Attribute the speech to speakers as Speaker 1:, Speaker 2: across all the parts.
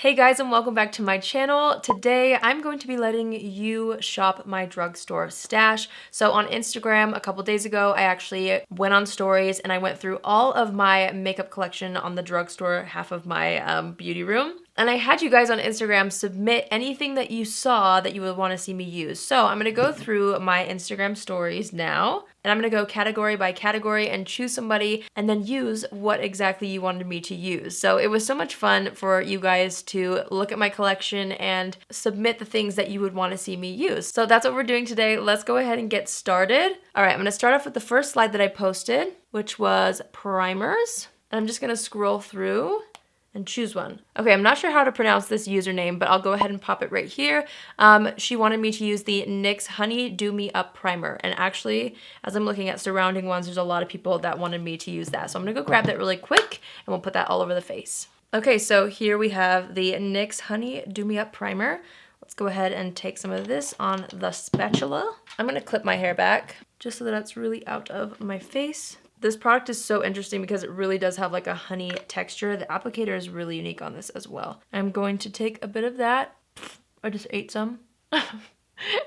Speaker 1: Hey guys, and welcome back to my channel. Today I'm going to be letting you shop my drugstore stash. So on Instagram a couple days ago, I actually went on stories and I went through all of my makeup collection on the drugstore half of my beauty room. And I had you guys on Instagram submit anything that you saw that you would want to see me use. So I'm going to go through my Instagram stories now, and I'm going to go category by category and choose somebody and then use what exactly you wanted me to use. So it was so much fun for you guys to look at my collection and submit the things that you would want to see me use. So that's what we're doing today. Let's go ahead and get started. All right, I'm going to start off with the first slide that I posted, which was primers. And I'm just going to scroll through and choose one. Okay, I'm not sure how to pronounce this username, but I'll go ahead and pop it right here. She wanted me to use the NYX Honey Do Me Up Primer. And actually, as I'm looking at surrounding ones, there's a lot of people that wanted me to use that. So I'm gonna go grab that really quick and we'll put that all over the face. Okay, so here we have the NYX Honey Do Me Up Primer. Let's go ahead and take some of this on the spatula. I'm gonna clip my hair back just so that it's really out of my face. This product is so interesting because it really does have like a honey texture. The applicator is really unique on this as well. I'm going to take a bit of that. I just ate some. And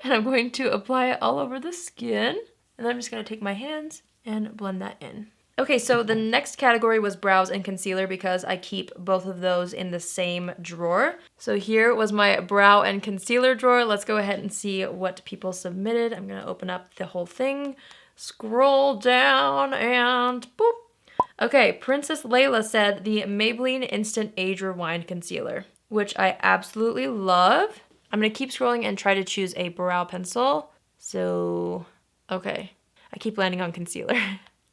Speaker 1: I'm going to apply it all over the skin. And then I'm just going to take my hands and blend that in. Okay, so the next category was brows and concealer because I keep both of those in the same drawer. So here was my brow and concealer drawer. Let's go ahead and see what people submitted. I'm going to open up the whole thing. Scroll down and boop. Okay, Princess Layla said the Maybelline Instant Age Rewind Concealer, which I absolutely love. I'm gonna keep scrolling and try to choose a brow pencil. So, okay, I keep landing on concealer.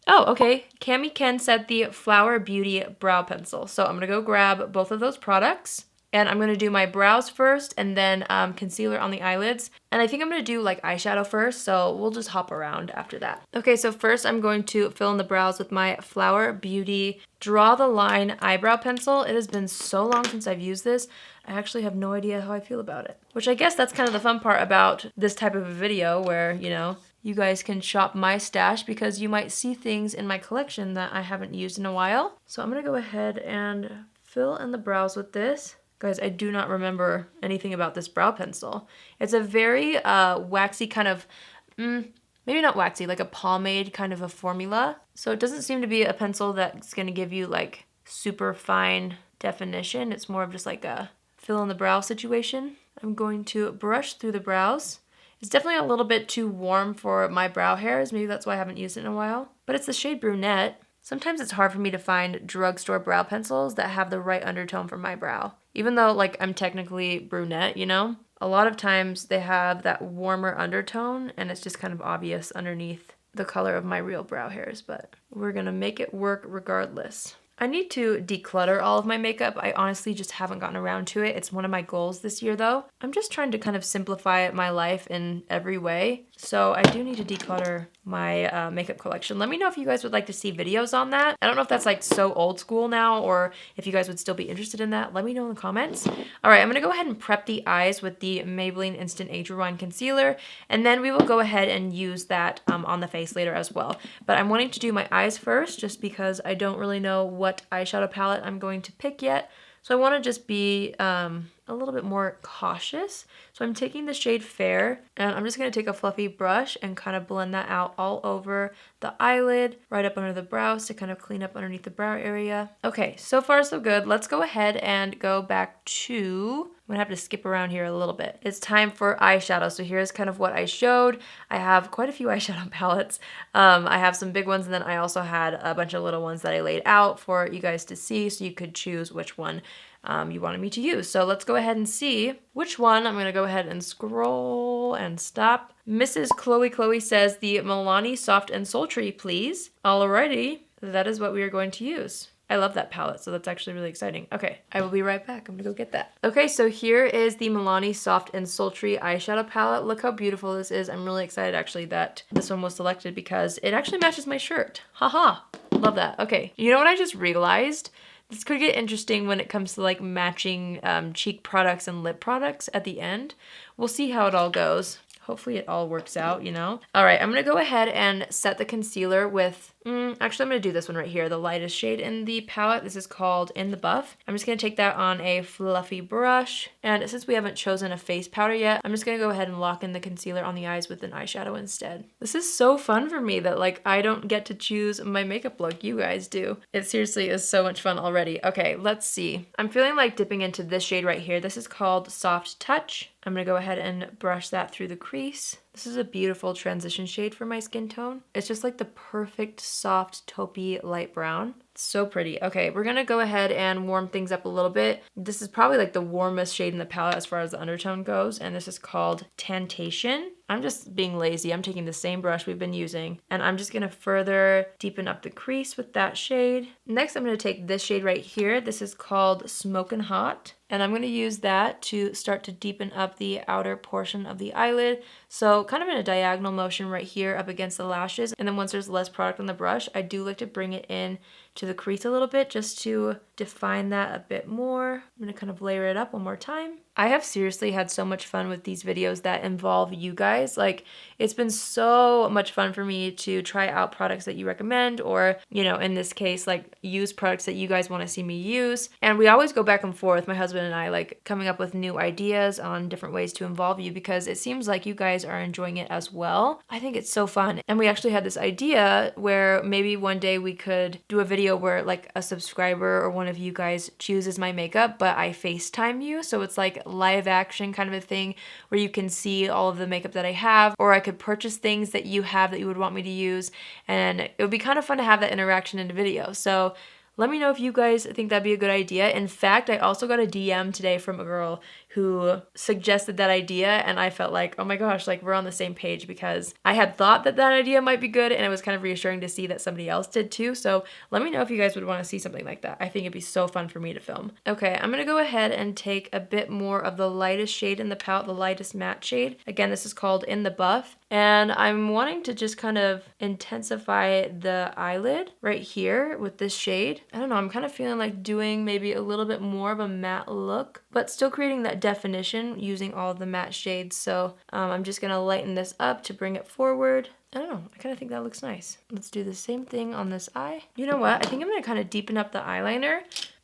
Speaker 1: Oh, okay, Cami Ken said the Flower Beauty Brow Pencil. So I'm gonna go grab both of those products. And I'm going to do my brows first and then concealer on the eyelids. And I think I'm going to do like eyeshadow first, so we'll just hop around after that. Okay, so first I'm going to fill in the brows with my Flower Beauty Draw the Line Eyebrow Pencil. It has been so long since I've used this, I actually have no idea how I feel about it. Which I guess that's kind of the fun part about this type of a video where, you know, you guys can shop my stash because you might see things in my collection that I haven't used in a while. So I'm going to go ahead and fill in the brows with this. Guys, I do not remember anything about this brow pencil. It's a very waxy kind of, maybe not waxy, like a pomade kind of a formula. So it doesn't seem to be a pencil that's gonna give you like super fine definition. It's more of just like a fill in the brow situation. I'm going to brush through the brows. It's definitely a little bit too warm for my brow hairs. Maybe that's why I haven't used it in a while. But it's the shade Brunette. Sometimes it's hard for me to find drugstore brow pencils that have the right undertone for my brow. Even though like I'm technically brunette, you know? A lot of times they have that warmer undertone and it's just kind of obvious underneath the color of my real brow hairs, but we're gonna make it work regardless. I need to declutter all of my makeup. I honestly just haven't gotten around to it. It's one of my goals this year though. I'm just trying to kind of simplify my life in every way. So I do need to declutter my makeup collection. Let me know if you guys would like to see videos on that. I don't know if that's like so old school now or if you guys would still be interested in that. Let me know in the comments. All right, I'm gonna go ahead and prep the eyes with the Maybelline Instant Age Rewind Concealer, and then we will go ahead and use that on the face later as well. But I'm wanting to do my eyes first just because I don't really know what eyeshadow palette I'm going to pick yet. So I want to just be a little bit more cautious. So I'm taking the shade Fair and I'm just going to take a fluffy brush and kind of blend that out all over the eyelid, right up under the brows to kind of clean up underneath the brow area. Okay, so far so good. Let's go ahead and go back to, I'm gonna have to skip around here a little bit. It's time for eyeshadow. So here's kind of what I showed. I have quite a few eyeshadow palettes. I have some big ones and then I also had a bunch of little ones that I laid out for you guys to see so you could choose which one you wanted me to use. So let's go ahead and see which one. I'm gonna go ahead and scroll and stop. Mrs. Chloe says the Milani Soft and Sultry, please. Alrighty, that is what we are going to use. I love that palette, so that's actually really exciting. Okay, I will be right back. I'm gonna go get that. Okay, so here is the Milani Soft and Sultry eyeshadow palette. Look how beautiful this is. I'm really excited actually that this one was selected because it actually matches my shirt. Haha, love that. Okay, you know what I just realized? This could get interesting when it comes to like matching cheek products and lip products at the end. We'll see how it all goes. Hopefully it all works out, you know? All right, I'm gonna go ahead and set the concealer with, Actually, I'm going to do this one right here, the lightest shade in the palette. This is called In the Buff. I'm just going to take that on a fluffy brush. And since we haven't chosen a face powder yet, I'm just going to go ahead and lock in the concealer on the eyes with an eyeshadow instead. This is so fun for me that like I don't get to choose my makeup look. You guys do. It seriously is so much fun already. Okay, let's see. I'm feeling like dipping into this shade right here. This is called Soft Touch. I'm going to go ahead and brush that through the crease. This is a beautiful transition shade for my skin tone. It's just like the perfect soft taupey light brown. It's so pretty. Okay, we're going to go ahead and warm things up a little bit. This is probably like the warmest shade in the palette as far as the undertone goes, and this is called Tantation. I'm just being lazy. I'm taking the same brush we've been using, and I'm just going to further deepen up the crease with that shade. Next, I'm going to take this shade right here. This is called Smokin' Hot. And I'm going to use that to start to deepen up the outer portion of the eyelid. So kind of in a diagonal motion right here up against the lashes. And then once there's less product on the brush, I do like to bring it in to the crease a little bit just to define that a bit more. I'm going to kind of layer it up one more time. I have seriously had so much fun with these videos that involve you guys. Like, it's been so much fun for me to try out products that you recommend, or, you know, in this case, like use products that you guys want to see me use. And we always go back and forth, my husband and I, like coming up with new ideas on different ways to involve you, because it seems like you guys are enjoying it as well. I think it's so fun. And we actually had this idea where maybe one day we could do a video where like a subscriber or one of you guys chooses my makeup, but I FaceTime you. So it's like live action kind of a thing where you can see all of the makeup that I have, or I could purchase things that you have that you would want me to use, and it would be kind of fun to have that interaction in a video. So let me know if you guys think that'd be a good idea. In fact, I also got a DM today from a girl who suggested that idea, and I felt like, oh my gosh, like we're on the same page, because I had thought that that idea might be good, and it was kind of reassuring to see that somebody else did too. So let me know if you guys would want to see something like that. I think it'd be so fun for me to film. Okay, I'm gonna go ahead and take a bit more of the lightest shade in the palette, the lightest matte shade. Again, this is called In the Buff. And I'm wanting to just kind of intensify the eyelid right here with this shade. I don't know, I'm kind of feeling like doing maybe a little bit more of a matte look, but still creating that definition using all of the matte shades. So I'm just gonna lighten this up to bring it forward. I don't know, I kind of think that looks nice. Let's do the same thing on this eye. You know what, I think I'm gonna kind of deepen up the eyeliner.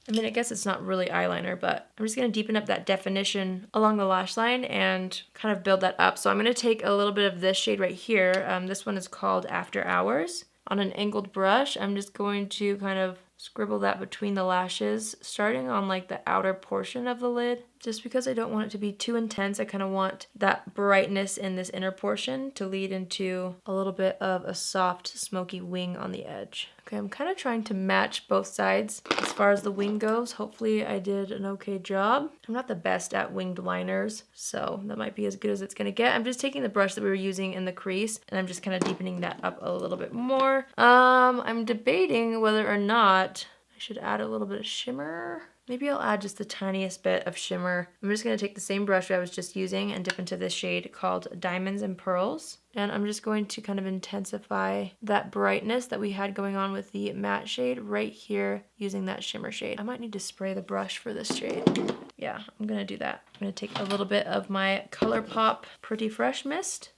Speaker 1: I mean, I guess it's not really eyeliner, but I'm just going to deepen up that definition along the lash line and kind of build that up. So I'm going to take a little bit of this shade right here. This one is called After Hours. On an angled brush, I'm just going to kind of scribble that between the lashes, starting on like the outer portion of the lid. Just because I don't want it to be too intense, I kind of want that brightness in this inner portion to lead into a little bit of a soft, smoky wing on the edge. Okay, I'm kind of trying to match both sides as far as the wing goes. Hopefully I did an okay job. I'm not the best at winged liners, so that might be as good as it's gonna get. I'm just taking the brush that we were using in the crease, and I'm just kind of deepening that up a little bit more. I'm debating whether or not I should add a little bit of shimmer. Maybe I'll add just the tiniest bit of shimmer. I'm just going to take the same brush I was just using and dip into this shade called Diamonds and Pearls. And I'm just going to kind of intensify that brightness that we had going on with the matte shade right here using that shimmer shade. I might need to spray the brush for this shade. Yeah, I'm going to do that. I'm going to take a little bit of my ColourPop Pretty Fresh Mist.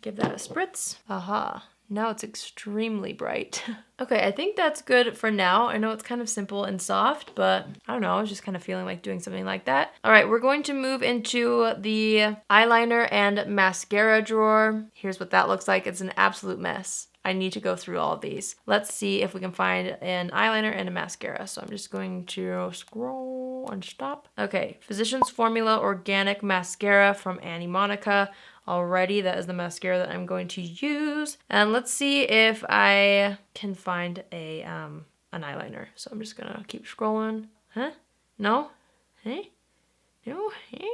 Speaker 1: Give that a spritz. Aha. Now it's extremely bright. Okay, I think that's good for now. I know it's kind of simple and soft, but I don't know, I was just kind of feeling like doing something like that. All right, we're going to move into the eyeliner and mascara drawer. Here's what that looks like. It's an absolute mess. I need to go through all of these. Let's see if we can find an eyeliner and a mascara. So I'm just going to scroll and stop. Okay, Physicians Formula Organic Mascara from Annie Monica. Alrighty, that is the mascara that I'm going to use. And let's see if I can find a an eyeliner. So I'm just gonna keep scrolling. Huh? No? Hey? No? Hey?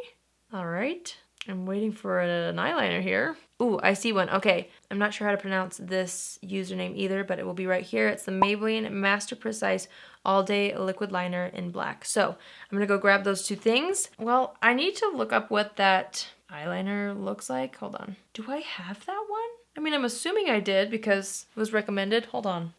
Speaker 1: Alright. I'm waiting for an eyeliner here. Ooh, I see one. Okay, I'm not sure how to pronounce this username either, but it will be right here. It's the Maybelline Master Precise All Day Liquid Liner in black. So I'm gonna go grab those two things. Well, I need to look up what that eyeliner looks like. Hold on. Do I have that one? I mean, I'm assuming I did because it was recommended. Hold on.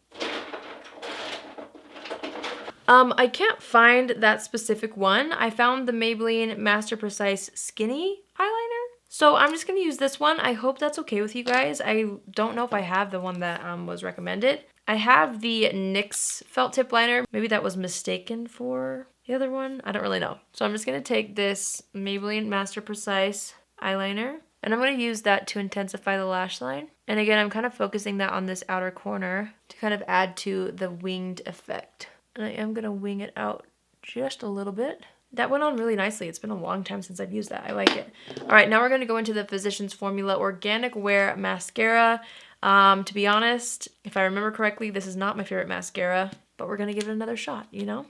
Speaker 1: I can't find that specific one. I found the Maybelline Master Precise Skinny eyeliner. So I'm just going to use this one. I hope that's okay with you guys. I don't know if I have the one that was recommended. I have the NYX felt tip liner. Maybe that was mistaken for the other one. I don't really know. So I'm just going to take this Maybelline Master Precise eyeliner, and I'm going to use that to intensify the lash line. And again, I'm kind of focusing that on this outer corner to kind of add to the winged effect. And I am going to wing it out just a little bit. That went on really nicely. It's been a long time since I've used that. I like it. All right, now we're going to go into the Physicians Formula Organic Wear Mascara. To be honest, if I remember correctly, this is not my favorite mascara, but we're going to give it another shot, you know,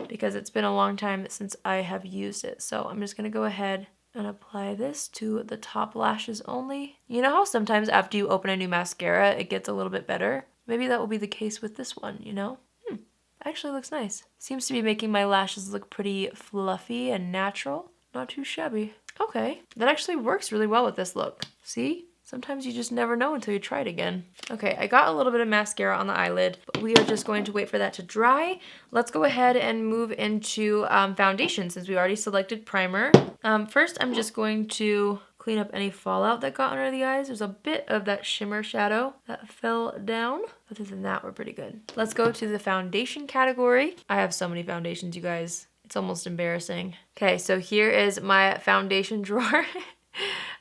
Speaker 1: because it's been a long time since I have used it. So I'm just going to go ahead and apply this to the top lashes only. You know how sometimes after you open a new mascara, it gets a little bit better? Maybe that will be the case with this one, you know? Actually looks nice. Seems to be making my lashes look pretty fluffy and natural. Not too shabby. Okay, that actually works really well with this look. See? Sometimes you just never know until you try it again. Okay, I got a little bit of mascara on the eyelid, but we are just going to wait for that to dry. Let's go ahead and move into foundation since we already selected primer. First, I'm just going to clean up any fallout that got under the eyes. There's a bit of that shimmer shadow that fell down. Other than that, we're pretty good. Let's go to the foundation category. I have so many foundations, you guys. It's almost embarrassing. Okay, so here is my foundation drawer.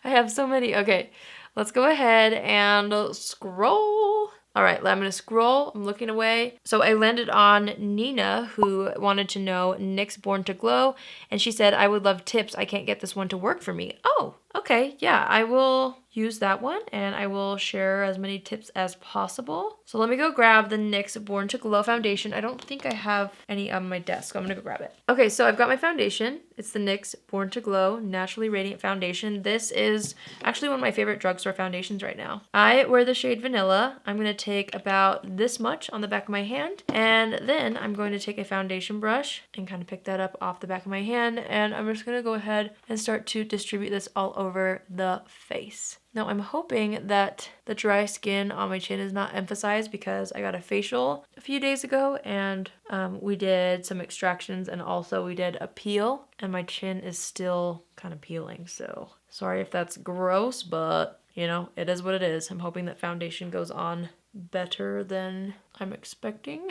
Speaker 1: I have so many. Okay. Let's go ahead and scroll. All right, I'm gonna scroll, I'm looking away. So I landed on Nina, who wanted to know NYX Born to Glow, and she said, I would love tips, I can't get this one to work for me. Oh, okay, yeah, I will use that one, and I will share as many tips as possible. So let me go grab the NYX Born to Glow foundation. I don't think I have any on my desk, so I'm gonna go grab it. Okay, so I've got my foundation. It's the NYX Born to Glow Naturally Radiant Foundation. This is actually one of my favorite drugstore foundations right now. I wear the shade Vanilla. I'm gonna take about this much on the back of my hand, and then I'm going to take a foundation brush and kind of pick that up off the back of my hand, and I'm just gonna go ahead and start to distribute this all over the face. Now I'm hoping that the dry skin on my chin is not emphasized because I got a facial a few days ago, and we did some extractions, and also we did a peel, and my chin is still kind of peeling. So sorry if that's gross, but you know, it is what it is. I'm hoping that foundation goes on better than I'm expecting,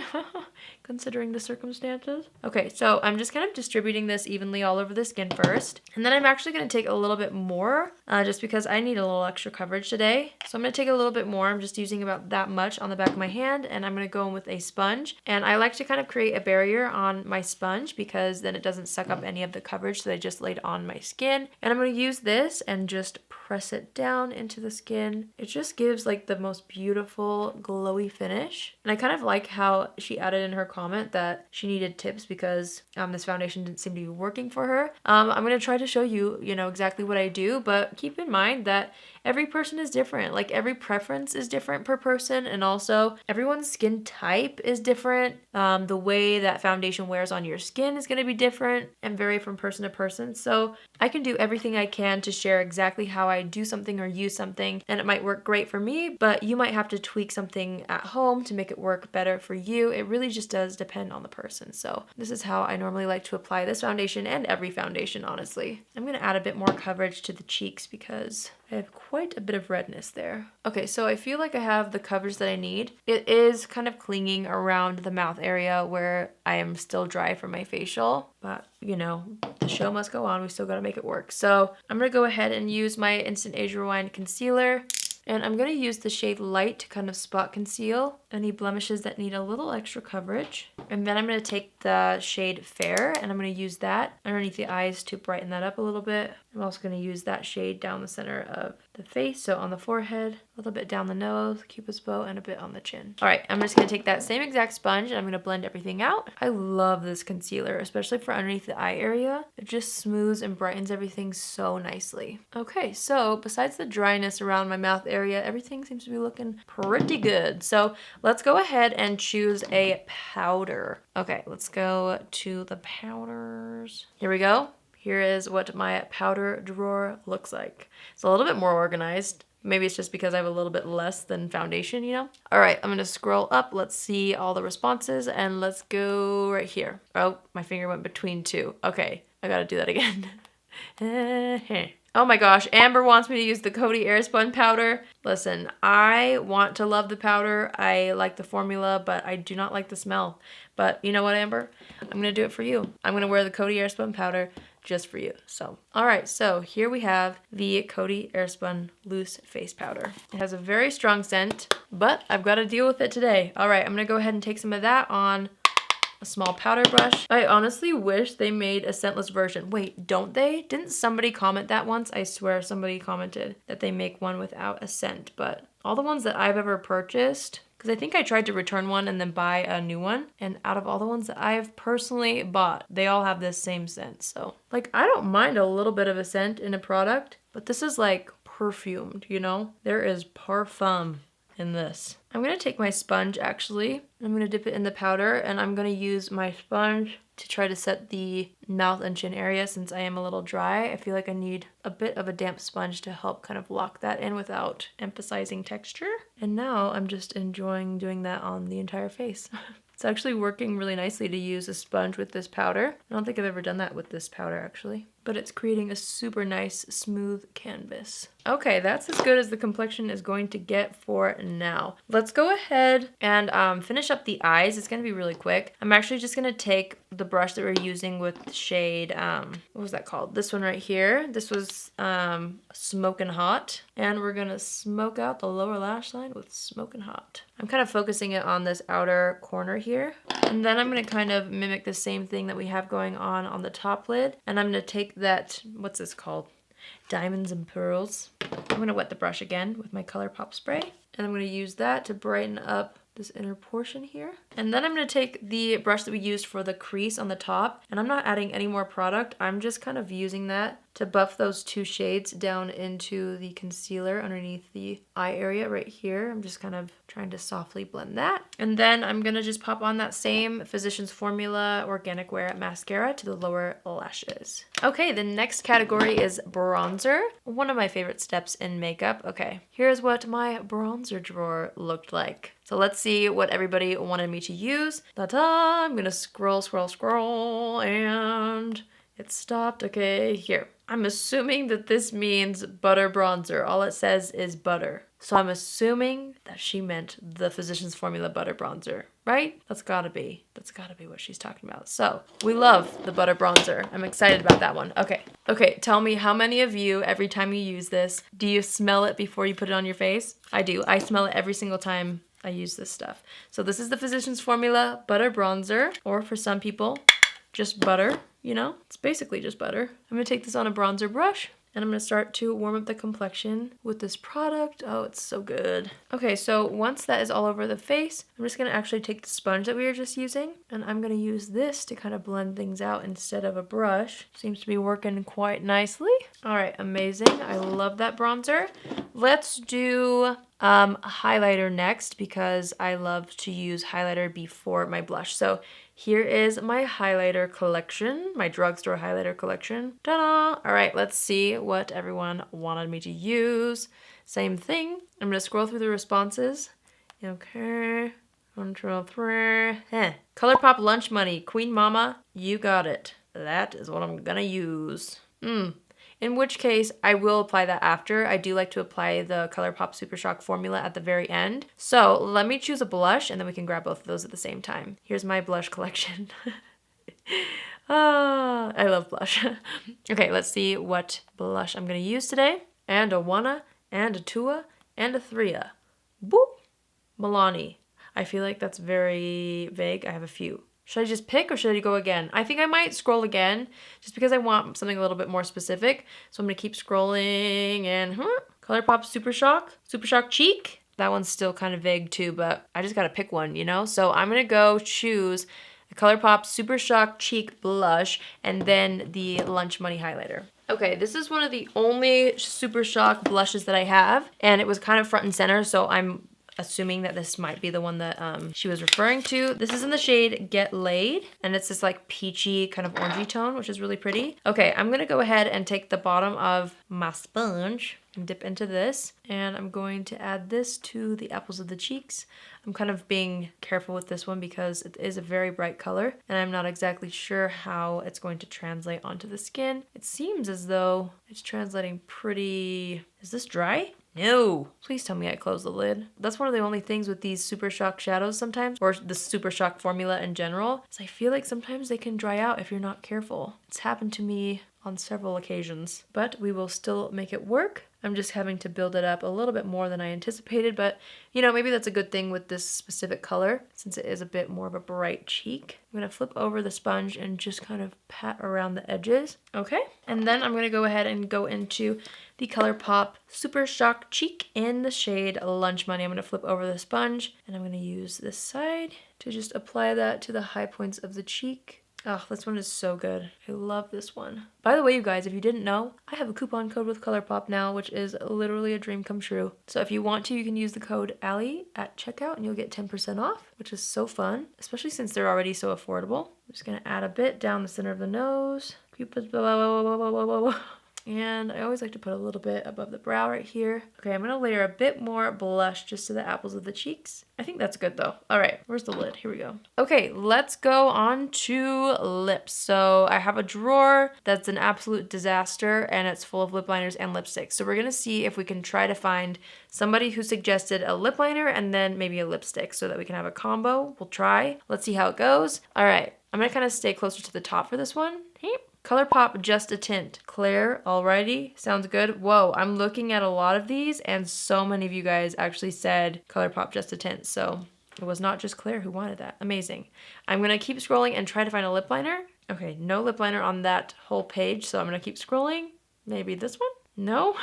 Speaker 1: considering the circumstances. Okay, so I'm just kind of distributing this evenly all over the skin first. And then I'm actually gonna take a little bit more, just because I need a little extra coverage today. So I'm gonna take a little bit more. I'm just using about that much on the back of my hand, and I'm gonna go in with a sponge. And I like to kind of create a barrier on my sponge because then it doesn't suck up any of the coverage that I just laid on my skin. And I'm gonna use this and just press it down into the skin. It just gives like the most beautiful glowy finish. And I kind of like how she added in her comment that she needed tips because this foundation didn't seem to be working for her. I'm going to try to show you, you know, exactly what I do, but keep in mind that every person is different. Like every preference is different per person, and also everyone's skin type is different. The way that foundation wears on your skin is going to be different and vary from person to person. So I can do everything I can to share exactly how I do something or use something, and it might work great for me, but you might have to tweak something at home to make it work better for you. It really just does depend on the person. So this is how I normally like to apply this foundation and every foundation, honestly. I'm going to add a bit more coverage to the cheeks because I have quite a bit of redness there. Okay, so I feel like I have the coverage that I need. It is kind of clinging around the mouth area where I am still dry from my facial, but you know, the show must go on. We still gotta make it work. So I'm gonna go ahead and use my Instant Age Rewind concealer. And I'm going to use the shade Light to kind of spot conceal any blemishes that need a little extra coverage. And then I'm going to take the shade Fair, and I'm going to use that underneath the eyes to brighten that up a little bit. I'm also going to use that shade down the center of the face, so on the forehead, a little bit down the nose, Cupid's bow, and a bit on the chin. All right, I'm just going to take that same exact sponge, and I'm going to blend everything out. I love this concealer, especially for underneath the eye area. It just smooths and brightens everything so nicely. Okay, so besides the dryness around my mouth area, everything seems to be looking pretty good. So let's go ahead and choose a powder. Okay, let's go to the powders. Here we go. Here is what my powder drawer looks like. It's a little bit more organized. Maybe it's just because I have a little bit less than foundation, you know? All right, I'm gonna scroll up. Let's see all the responses, and let's go right here. Oh, my finger went between two. Okay, I gotta do that again. Oh my gosh, Amber wants me to use the Coty Airspun powder. Listen, I want to love the powder. I like the formula, but I do not like the smell. But you know what, Amber? I'm going to do it for you. I'm going to wear the Coty Airspun powder just for you. So, all right, so here we have the Coty Airspun Loose Face Powder. It has a very strong scent, but I've got to deal with it today. All right, I'm going to go ahead and take some of that on a small powder brush. I honestly wish they made a scentless version. Wait, don't they? Didn't somebody comment that once? I swear somebody commented that they make one without a scent, but all the ones that I've ever purchased, because I think I tried to return one and then buy a new one, and out of all the ones that I've personally bought, they all have this same scent. So, like, I don't mind a little bit of a scent in a product, but this is like perfumed, you know? There is parfum in this. I'm going to take my sponge actually. I'm going to dip it in the powder and I'm going to use my sponge to try to set the mouth and chin area since I am a little dry. I feel like I need a bit of a damp sponge to help kind of lock that in without emphasizing texture. And now I'm just enjoying doing that on the entire face. It's actually working really nicely to use a sponge with this powder. I don't think I've ever done that with this powder actually, but it's creating a super nice smooth canvas. Okay, that's as good as the complexion is going to get for now. Let's go ahead and finish up the eyes. It's gonna be really quick. I'm actually just gonna take the brush that we're using with the shade, what was that called? This one right here. This was Smokin' Hot. And we're gonna smoke out the lower lash line with Smokin' Hot. I'm kind of focusing it on this outer corner here. And then I'm gonna kind of mimic the same thing that we have going on the top lid. And I'm gonna take that, what's this called? Diamonds and Pearls. I'm gonna wet the brush again with my ColourPop spray. And I'm gonna use that to brighten up this inner portion here. And then I'm gonna take the brush that we used for the crease on the top, and I'm not adding any more product. I'm just kind of using that to buff those two shades down into the concealer underneath the eye area right here. I'm just kind of trying to softly blend that. And then I'm gonna just pop on that same Physicians Formula Organic Wear mascara to the lower lashes. Okay, the next category is bronzer. One of my favorite steps in makeup. Okay, here's what my bronzer drawer looked like. So let's see what everybody wanted me to use. Ta-da! I'm gonna scroll, and it stopped. Okay, here. I'm assuming that this means butter bronzer. All it says is butter. So I'm assuming that she meant the Physicians Formula butter bronzer, right? That's gotta be what she's talking about. So we love the butter bronzer. I'm excited about that one. Okay, tell me how many of you, every time you use this, do you smell it before you put it on your face? I do. I smell it every single time I use this stuff. So this is the Physicians Formula butter bronzer, or for some people, just butter, you know? It's basically just butter. I'm gonna take this on a bronzer brush and I'm gonna start to warm up the complexion with this product. Oh, it's so good. Okay, so once that is all over the face, I'm just gonna actually take the sponge that we were just using and I'm gonna use this to kind of blend things out instead of a brush. Seems to be working quite nicely. All right, amazing. I love that bronzer. Let's do highlighter next because I love to use highlighter before my blush. So here is my highlighter collection, my drugstore highlighter collection. Ta-da! All right, let's see what everyone wanted me to use. Same thing. I'm gonna scroll through the responses. Okay, 1, 2, 3. ColourPop Lunch Money, Queen Mama, you got it. That is what I'm gonna use. In which case, I will apply that after. I do like to apply the ColourPop Super Shock formula at the very end. So let me choose a blush and then we can grab both of those at the same time. Here's my blush collection. I love blush. Okay, let's see what blush I'm gonna use today. And a wanna, and a tua, and a threa. Boop! Milani. I feel like that's very vague. I have a few. Should I just pick or should I go again? I think I might scroll again just because I want something a little bit more specific. So I'm gonna keep scrolling and ColourPop Super Shock Cheek. That one's still kind of vague too, but I just gotta pick one, you know? So I'm gonna go choose the ColourPop Super Shock Cheek Blush and then the Lunch Money Highlighter. Okay, this is one of the only Super Shock blushes that I have and it was kind of front and center, so I'm assuming that this might be the one that she was referring to. This is in the shade Get Laid, and it's this like peachy kind of orangey tone, which is really pretty. Okay, I'm gonna go ahead and take the bottom of my sponge and dip into this, and I'm going to add this to the apples of the cheeks. I'm kind of being careful with this one because it is a very bright color, and I'm not exactly sure how it's going to translate onto the skin. It seems as though it's translating pretty... Is this dry? No. Please tell me I closed the lid. That's one of the only things with these Super Shock shadows sometimes, or the Super Shock formula in general, is I feel like sometimes they can dry out if you're not careful. It's happened to me on several occasions, but we will still make it work. I'm just having to build it up a little bit more than I anticipated, but you know, maybe that's a good thing with this specific color since it is a bit more of a bright cheek. I'm gonna flip over the sponge and just kind of pat around the edges. Okay, and then I'm gonna go ahead and go into the ColourPop Super Shock Cheek in the shade Lunch Money. I'm gonna flip over the sponge and I'm gonna use this side to just apply that to the high points of the cheek. Oh, this one is so good. I love this one. By the way, you guys, if you didn't know, I have a coupon code with ColourPop now, which is literally a dream come true. So if you want to, you can use the code Allie at checkout and you'll get 10% off, which is so fun, especially since they're already so affordable. I'm just gonna add a bit down the center of the nose. Cupid's and I always like to put a little bit above the brow right here. Okay, I'm gonna layer a bit more blush just to the apples of the cheeks. I think that's good though. All right, where's the lid? Here we go. Okay, let's go on to lips. So I have a drawer that's an absolute disaster and it's full of lip liners and lipsticks. So we're gonna see if we can try to find somebody who suggested a lip liner and then maybe a lipstick so that we can have a combo. We'll try. Let's see how it goes. All right, I'm gonna kind of stay closer to the top for this one. ColourPop Just a Tint. Claire, alrighty, sounds good. Whoa, I'm looking at a lot of these and so many of you guys actually said ColourPop Just a Tint, so it was not just Claire who wanted that. Amazing. I'm gonna keep scrolling and try to find a lip liner. Okay, no lip liner on that whole page, so I'm gonna keep scrolling. Maybe this one? No?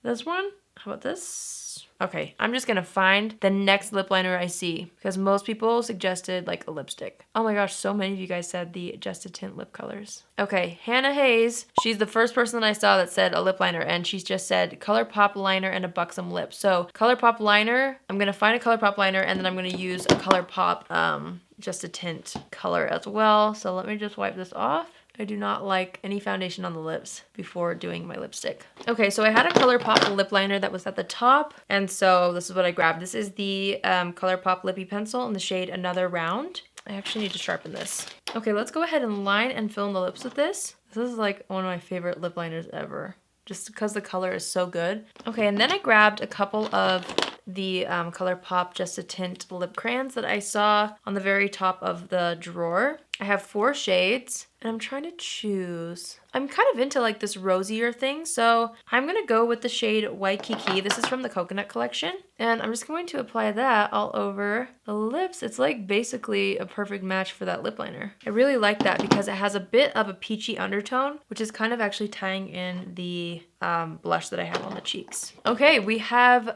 Speaker 1: This one? How about this? Okay, I'm just gonna find the next lip liner I see because most people suggested like a lipstick. Oh my gosh, so many of you guys said the Just a Tint lip colors. Okay, Hannah Hayes, she's the first person that I saw that said a lip liner and she's just said ColourPop liner and a buxom lip. So ColourPop liner, I'm gonna find a ColourPop liner and then I'm gonna use a ColourPop Just a Tint color as well. So let me just wipe this off. I do not like any foundation on the lips before doing my lipstick. Okay, so I had a ColourPop lip liner that was at the top, and so this is what I grabbed. This is the ColourPop Lippy Pencil in the shade Another Round. I actually need to sharpen this. Okay, let's go ahead and line and fill in the lips with this. This is like one of my favorite lip liners ever, just because the color is so good. Okay, and then I grabbed a couple of the ColourPop Just a Tint lip crayons that I saw on the very top of the drawer. I have 4 shades and I'm trying to choose. I'm kind of into like this rosier thing, so I'm gonna go with the shade Waikiki. This is from the Coconut collection. And I'm just going to apply that all over the lips. It's like basically a perfect match for that lip liner. I really like that because it has a bit of a peachy undertone, which is kind of actually tying in the blush that I have on the cheeks. Okay, we have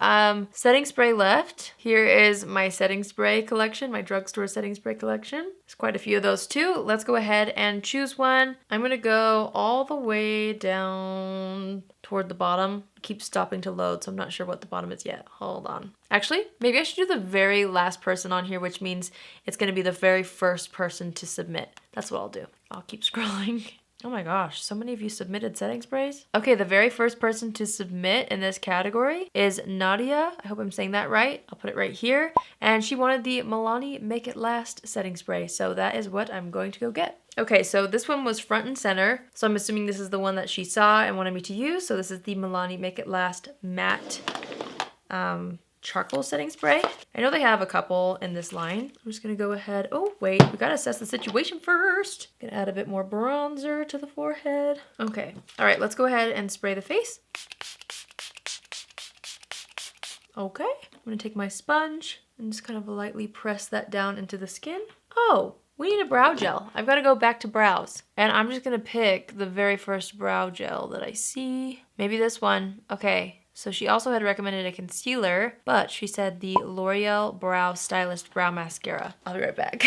Speaker 1: setting spray left. Here is my setting spray collection, my drugstore setting spray collection. There's quite a few of those too. Let's go ahead and choose one. I'm gonna go all the way down toward the bottom. Keep stopping to load, so I'm not sure what the bottom is yet. Hold on. Actually, maybe I should do the very last person on here, which means it's gonna be the very first person to submit. That's what I'll do. I'll keep scrolling. Oh my gosh, so many of you submitted setting sprays. Okay, the very first person to submit in this category is Nadia. I hope I'm saying that right. I'll put it right here. And she wanted the Milani Make It Last setting spray, so that is what I'm going to go get. Okay, so this one was front and center, so I'm assuming this is the one that she saw and wanted me to use. So this is the Milani Make It Last Matte charcoal setting spray. I know they have a couple in this line. I'm just gonna go ahead. Oh, wait, we gotta assess the situation first. Gonna add a bit more bronzer to the forehead. Okay, all right, let's go ahead and spray the face. Okay, I'm gonna take my sponge and just kind of lightly press that down into the skin. Oh, we need a brow gel. I've gotta go back to brows. And I'm just gonna pick the very first brow gel that I see. Maybe this one. Okay. So she also had recommended a concealer, but she said the L'Oreal Brow Stylist Brow Mascara. I'll be right back.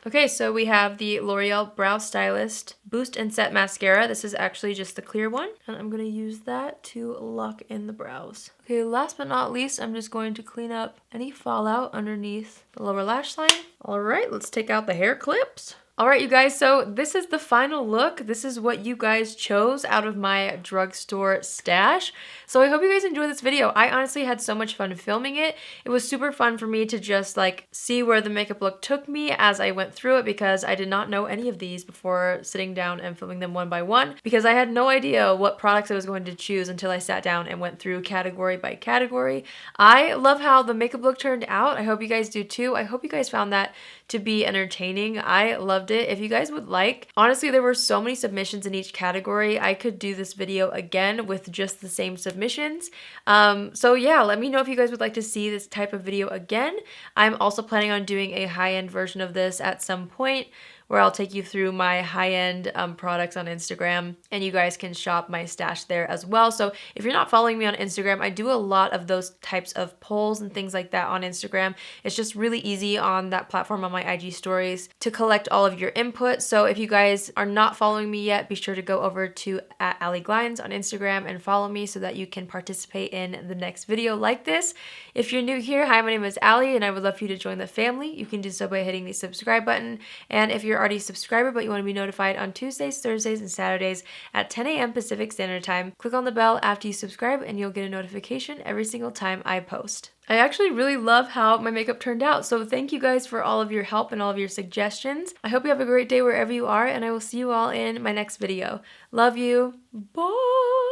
Speaker 1: Okay, so we have the L'Oreal Brow Stylist Boost and Set Mascara. This is actually just the clear one, and I'm going to use that to lock in the brows. Okay, last but not least, I'm just going to clean up any fallout underneath the lower lash line. All right, let's take out the hair clips. All right, you guys, so this is the final look. This is what you guys chose out of my drugstore stash. So I hope you guys enjoyed this video. I honestly had so much fun filming it. It was super fun for me to just like see where the makeup look took me as I went through it, because I did not know any of these before sitting down and filming them one by one, because I had no idea what products I was going to choose until I sat down and went through category by category. I love how the makeup look turned out. I hope you guys do too. I hope you guys found that to be entertaining. I loved it. If you guys would like, honestly, there were so many submissions in each category. I could do this video again with just the same submissions. So yeah, let me know if you guys would like to see this type of video again. I'm also planning on doing a high-end version of this at some point, where I'll take you through my high-end products on Instagram, and you guys can shop my stash there as well. So if you're not following me on Instagram, I do a lot of those types of polls and things like that on Instagram. It's just really easy on that platform on my IG stories to collect all of your input. So if you guys are not following me yet, be sure to go over to @Allie Glines on Instagram and follow me so that you can participate in the next video like this. If you're new here, hi, my name is Allie, and I would love for you to join the family. You can do so by hitting the subscribe button. And if you're already a subscriber but you want to be notified on Tuesdays, Thursdays, and Saturdays at 10 a.m. Pacific Standard Time, click on the bell after you subscribe and you'll get a notification every single time I post. I actually really love how my makeup turned out, so thank you guys for all of your help and all of your suggestions. I hope you have a great day wherever you are, and I will see you all in my next video. Love you. Bye!